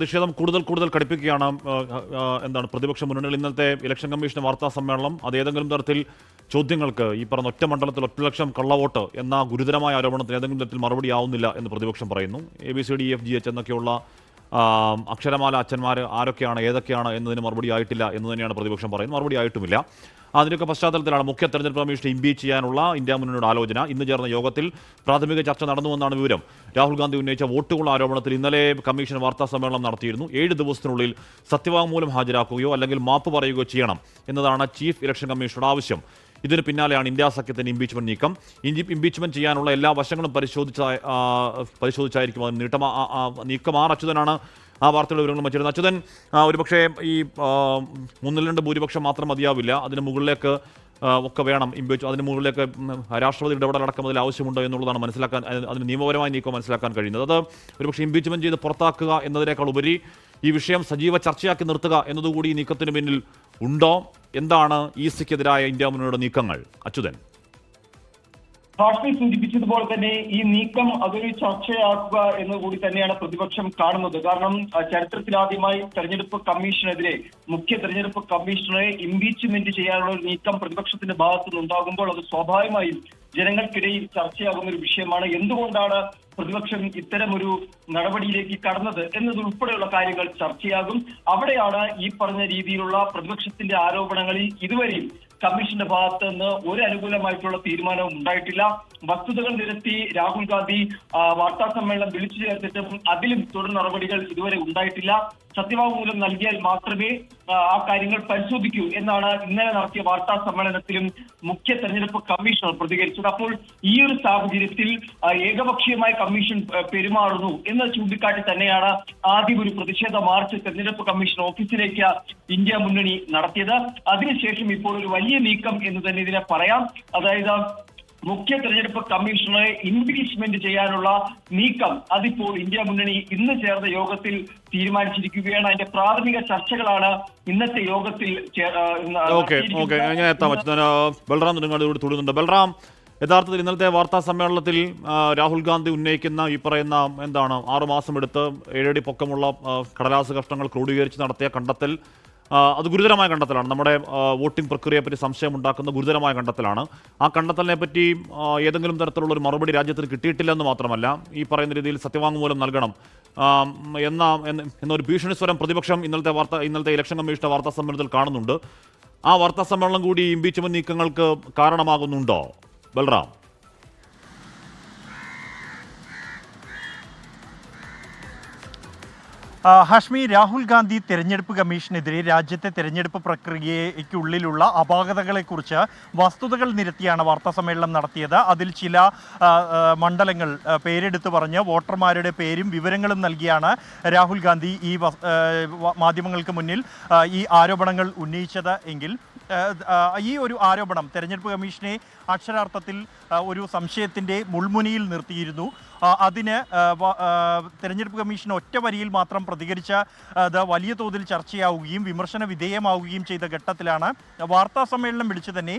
പ്രതിഷേധം കൂടുതൽ കടുപ്പിക്കുകയാണ്. എന്താണ് പ്രതിപക്ഷ മുന്നണികൾ ഇന്നത്തെ ഇലക്ഷൻ കമ്മീഷൻ വാർത്താ സമ്മേളനം അത് ഏതെങ്കിലും തരത്തിൽ ചോദ്യങ്ങൾക്ക് ഈ പറഞ്ഞ ഒറ്റ മണ്ഡലത്തിൽ 1 ലക്ഷം കള്ളവോട്ട് എന്ന ഗുരുതരമായ ആരോപണത്തിന് ഏതെങ്കിലും തരത്തിൽ മറുപടി ആവുന്നില്ല എന്ന് പ്രതിപക്ഷം പറയുന്നു. ABCDEFGH എന്നൊക്കെയുള്ള അക്ഷരമാല അച്ഛന്മാർ ആരൊക്കെയാണ് ഏതൊക്കെയാണ് എന്നതിന് മറുപടി ആയിട്ടില്ല എന്ന് തന്നെയാണ് പ്രതിപക്ഷം പറയുന്നത്. മറുപടി ആയിട്ടുമില്ല. അതിൻ്റെയൊക്കെ പശ്ചാത്തലത്തിലാണ് മുഖ്യ തെരഞ്ഞെടുപ്പ് കമ്മീഷനെ ഇംപീച്ച് ചെയ്യാനുള്ള ഇന്ത്യ മുന്നണിയുടെ ആലോചന. ഇന്ന് ചേർന്ന യോഗത്തിൽ പ്രാഥമിക ചർച്ച നടന്നുവെന്നാണ് വിവരം. രാഹുൽ ഗാന്ധി ഉന്നയിച്ച വോട്ടുകൾ ആരോപണത്തിൽ ഇന്നലെ കമ്മീഷൻ വാർത്താ സമ്മേളനം നടത്തിയിരുന്നു. 7 ദിവസത്തിനുള്ളിൽ സത്യവാങ്മൂലം ഹാജരാക്കുകയോ അല്ലെങ്കിൽ മാപ്പ് പറയുകയോ ചെയ്യണം എന്നതാണ് ചീഫ് ഇലക്ഷൻ കമ്മീഷണറുടെ ആവശ്യം. ഇതിന് പിന്നാലെയാണ് ഇന്ത്യ സഖ്യത്തിന് ഇംപീച്ച്മെന്റ് നീക്കം. ഇംപീച്ച്മെന്റ് ചെയ്യാനുള്ള എല്ലാ വശങ്ങളും പരിശോധിച്ചായിരിക്കും അത് നീക്കം. അച്യുതനാണ് ആ വാർത്തയുടെ വിവരങ്ങൾ വച്ചിരുന്നത്. അച്യുതൻ, ഒരുപക്ഷെ ഈ 3-2 ഭൂരിപക്ഷം മാത്രം മതിയാവില്ല, അതിന് മുകളിലേക്ക് ഒക്കെ വേണം ഇംപീച്ച്. അതിന് മുകളിലേക്ക് രാഷ്ട്രപതി ഇടപെടലടക്കം അതിൽ ആവശ്യമുണ്ടോ എന്നുള്ളതാണ് മനസ്സിലാക്കാൻ, അതിന് നിയമപരമായ നീക്കം മനസ്സിലാക്കാൻ കഴിയുന്നത്. അത് ഒരുപക്ഷെ ഇംപീച്ച്മെന്റ് ചെയ്ത് പുറത്താക്കുക എന്നതിനേക്കാൾ ഉപരി ഈ വിഷയം സജീവ ചർച്ചയാക്കി നിർത്തുക എന്നതുകൂടി ഈ നീക്കത്തിന് പിന്നിൽ ഉണ്ടോ? എന്താണ് ECക്കെതിരായ ഇന്ത്യ മുന്നണിയുടെ നീക്കങ്ങൾ? അച്യുതൻ, ഹാഷ്മി സൂചിപ്പിച്ചതുപോലെ തന്നെ ഈ നീക്കം അതൊരു ചർച്ചയാക്കുക എന്നുകൂടി തന്നെയാണ് പ്രതിപക്ഷം കാണുന്നത്. കാരണം ചരിത്രത്തിലാദ്യമായി തെരഞ്ഞെടുപ്പ് കമ്മീഷനെതിരെ മുഖ്യ തെരഞ്ഞെടുപ്പ് കമ്മീഷണറെ ഇംപീച്ച്മെന്റ് ചെയ്യാനുള്ള ഒരു നീക്കം പ്രതിപക്ഷത്തിന്റെ ഭാഗത്തു നിന്നുണ്ടാകുമ്പോൾ അത് സ്വാഭാവികമായും ജനങ്ങൾക്കിടയിൽ ചർച്ചയാകുന്ന ഒരു വിഷയമാണ്. എന്തുകൊണ്ടാണ് പ്രതിപക്ഷം ഇത്തരം ഒരു നടപടിയിലേക്ക് കടന്നത് എന്നതുൾപ്പെടെയുള്ള കാര്യങ്ങൾ ചർച്ചയാകും. അവിടെയാണ് ഈ പറഞ്ഞ രീതിയിലുള്ള പ്രതിപക്ഷത്തിന്റെ ആരോപണങ്ങളിൽ ഇതുവരെയും കമ്മീഷന്റെ ഭാഗത്ത് നിന്ന് ഒരു അനുകൂലമായിട്ടുള്ള തീരുമാനവും ഉണ്ടായിട്ടില്ല. വസ്തുതകൾ നിരത്തി രാഹുൽ ഗാന്ധി വാർത്താ സമ്മേളനം വിളിച്ചു ചേർത്തിട്ടും അതിലും തുടർ നടപടികൾ ഇതുവരെ ഉണ്ടായിട്ടില്ല. സത്യവാങ്മൂലം നൽകിയാൽ മാത്രമേ ആ കാര്യങ്ങൾ പരിശോധിക്കൂ എന്നാണ് ഇന്നലെ നടത്തിയ വാർത്താ സമ്മേളനത്തിലും മുഖ്യ തെരഞ്ഞെടുപ്പ് കമ്മീഷണർ പ്രതികരിച്ചത്. അപ്പോൾ ഈ ഒരു സാഹചര്യത്തിൽ ഏകപക്ഷീയമായി കമ്മീഷൻ പെരുമാറുന്നു എന്ന് ചൂണ്ടിക്കാട്ടി തന്നെയാണ് ആദ്യം ഒരു പ്രതിഷേധ മാർച്ച് തെരഞ്ഞെടുപ്പ് കമ്മീഷൻ ഓഫീസിലേക്ക് ഇന്ത്യ മുന്നണി നടത്തിയത്. അതിനുശേഷം ഇപ്പോൾ ഒരു വലിയ നീക്കം എന്ന് തന്നെ ഇതിനെ പറയാം. അതായത് മുഖ്യ തെരഞ്ഞെടുപ്പ് കമ്മീഷണറെ ഇംപീച്ച്മെന്റ് ചെയ്യാനുള്ള നീക്കം അതിപ്പോൾ ഇന്ത്യ മുന്നണി ഇന്ന് ചേർന്ന യോഗത്തിൽ തീരുമാനിച്ചിരിക്കുകയാണ്. അതിന്റെ പ്രാഥമിക ചർച്ചകളാണ് ഇന്നത്തെ യോഗത്തിൽ. ഞാൻ എത്താൻ പറ്റുന്ന ബൽറാം നിങ്ങളുടെ തുടരുന്നുണ്ട്. ബൽറാം, യഥാർത്ഥത്തിൽ ഇന്നലത്തെ വാർത്താ സമ്മേളനത്തിൽ രാഹുൽ ഗാന്ധി ഉന്നയിക്കുന്ന ഈ പറയുന്ന 6 മാസം എടുത്ത് 7 അടി പൊക്കമുള്ള കടലാസ് കഷ്ണങ്ങൾ ക്രോഡീകരിച്ച് നടത്തിയ കണ്ടെത്തൽ, അത് ഗുരുതരമായ കണ്ടെത്തലാണ്. നമ്മുടെ വോട്ടിംഗ് പ്രക്രിയയെപ്പറ്റി സംശയമുണ്ടാക്കുന്ന ഗുരുതരമായ കണ്ടെത്തലാണ്. ആ കണ്ടെത്തലിനെ പറ്റി ഏതെങ്കിലും തരത്തിലുള്ള ഒരു മറുപടി രാജ്യത്തിന് കിട്ടിയിട്ടില്ലെന്ന് മാത്രമല്ല, ഈ പറയുന്ന രീതിയിൽ സത്യവാങ്മൂലം നൽകണം എന്നൊരു ഭീഷണി സ്വരം പ്രതിപക്ഷം ഇന്നലത്തെ ഇലക്ഷൻ കമ്മീഷന്റെ വാർത്താ സമ്മേളനത്തിൽ കാണുന്നുണ്ട്. ആ വാർത്താ സമ്മേളനം കൂടി ഇംപീച്ച്മെന്റ് നീക്കങ്ങൾക്ക് കാരണമാകുന്നുണ്ടോ ബൽറാം? ഹാഷ്മി, രാഹുൽ ഗാന്ധി തെരഞ്ഞെടുപ്പ് കമ്മീഷനെതിരെ രാജ്യത്തെ തെരഞ്ഞെടുപ്പ് പ്രക്രിയയ്ക്കുള്ളിലുള്ള അപാകതകളെക്കുറിച്ച് വസ്തുതകൾ നിരത്തിയാണ് വാർത്താ സമ്മേളനം നടത്തിയത്. അതിൽ ചില മണ്ഡലങ്ങൾ പേരെടുത്ത് പറഞ്ഞ് വോട്ടർമാരുടെ പേരും വിവരങ്ങളും നൽകിയാണ് രാഹുൽ ഗാന്ധി ഈ മാധ്യമങ്ങൾക്ക് മുന്നിൽ ഈ ആരോപണങ്ങൾ ഉന്നയിച്ചത് എങ്കിൽ ഈ ഒരു ആരോപണം തെരഞ്ഞെടുപ്പ് കമ്മീഷനെ അക്ഷരാർത്ഥത്തിൽ ഒരു സംശയത്തിൻ്റെ മുൾമുനയിൽ നിർത്തിയിരുന്നു. അതിന് തെരഞ്ഞെടുപ്പ് കമ്മീഷൻ ഒറ്റ വരിയിൽ മാത്രം പ്രതികരിച്ച അത് വലിയ തോതിൽ ചർച്ചയാവുകയും വിമർശന വിധേയമാവുകയും ചെയ്ത ഘട്ടത്തിലാണ് വാർത്താ സമ്മേളനം വിളിച്ച് തന്നെ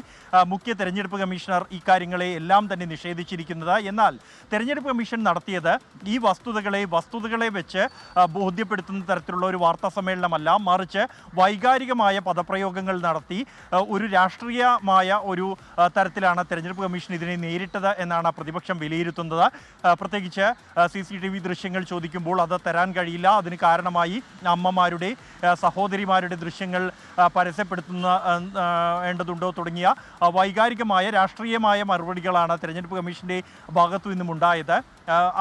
മുഖ്യ തെരഞ്ഞെടുപ്പ് കമ്മീഷണർ ഇക്കാര്യങ്ങളെ എല്ലാം തന്നെ നിഷേധിച്ചിരിക്കുന്നത്. എന്നാൽ തെരഞ്ഞെടുപ്പ് കമ്മീഷൻ നടത്തിയത് ഈ വസ്തുതകളെ വെച്ച് ബോധ്യപ്പെടുത്തുന്ന തരത്തിലുള്ള ഒരു വാർത്താ സമ്മേളനമല്ല, മറിച്ച് വൈകാരികമായ പദപ്രയോഗങ്ങൾ നടത്തി ഒരു രാഷ്ട്രീയമായ ഒരു തരത്തിലാണ് തെരഞ്ഞെടുപ്പ് കമ്മീഷൻ ഇതിനെ നേരിട്ടത് എന്നാണ് പ്രതിപക്ഷം വിലയിരുത്തുന്നത്. പ്രത്യേകിച്ച് CCTV ദൃശ്യങ്ങൾ ചോദിക്കുമ്പോൾ അത് തരാൻ കഴിയില്ല, അതിന് കാരണമായി അമ്മമാരുടെ സഹോദരിമാരുടെ ദൃശ്യങ്ങൾ പരസ്യപ്പെടുത്തേണ്ടതുണ്ടോ തുടങ്ങിയ വൈകാരികമായ രാഷ്ട്രീയമായ മറുപടികളാണ് തെരഞ്ഞെടുപ്പ് കമ്മീഷൻ്റെ ഭാഗത്തു നിന്നും ഉണ്ടായത്.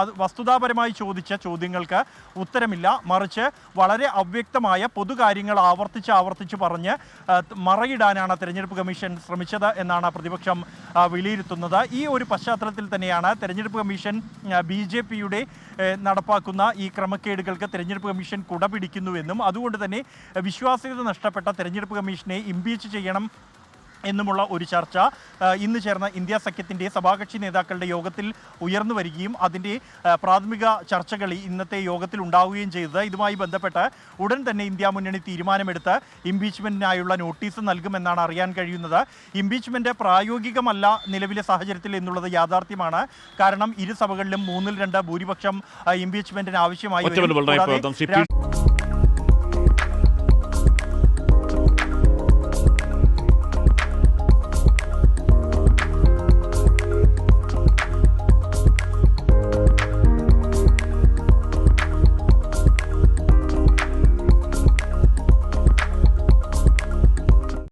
അത് വസ്തുതാപരമായി ചോദിച്ച ചോദ്യങ്ങൾക്ക് ഉത്തരമില്ല, മറിച്ച് വളരെ അവ്യക്തമായ പൊതുകാര്യങ്ങൾ ആവർത്തിച്ച് പറഞ്ഞ് മറയിടാനാണ് തെരഞ്ഞെടുപ്പ് കമ്മീഷൻ ശ്രമിച്ചത് എന്നാണ് പ്രതിപക്ഷം വിലയിരുത്തുന്നത്. ഈ ഒരു പശ്ചാത്തലത്തിൽ തന്നെയാണ് തെരഞ്ഞെടുപ്പ് കമ്മീഷൻ BJPയുടെ നടപ്പാക്കുന്ന ഈ ക്രമക്കേടുകൾക്ക് തെരഞ്ഞെടുപ്പ് കമ്മീഷൻ കുടപിടിക്കുന്നുവെന്നും അതുകൊണ്ട് തന്നെ വിശ്വാസ്യത നഷ്ടപ്പെട്ട തെരഞ്ഞെടുപ്പ് കമ്മീഷനെ ഇംപീച്ച് ചെയ്യണം എന്നുമുള്ള ഒരു ചർച്ച ഇന്ന് ചേർന്ന ഇന്ത്യ സഖ്യത്തിൻ്റെ സഭാകക്ഷി നേതാക്കളുടെ യോഗത്തിൽ ഉയർന്നു വരികയും അതിൻ്റെ പ്രാഥമിക ചർച്ചകൾ ഇന്നത്തെ യോഗത്തിൽ ഉണ്ടാവുകയും ചെയ്തത്. ഇതുമായി ബന്ധപ്പെട്ട് ഉടൻ തന്നെ ഇന്ത്യ മുന്നണി തീരുമാനമെടുത്ത് ഇംപീച്ച്മെൻറ്റിനായുള്ള നോട്ടീസ് നൽകുമെന്നാണ് അറിയാൻ കഴിയുന്നത്. ഇംപീച്ച്മെൻറ്റ് പ്രായോഗികമല്ല നിലവിലെ സാഹചര്യത്തിൽ എന്നുള്ളത് യാഥാർത്ഥ്യമാണ്. കാരണം ഇരു സഭകളിലും 3/2 ഭൂരിപക്ഷം ഇംപീച്ച്മെൻറ്റിന് ആവശ്യമായി വരും.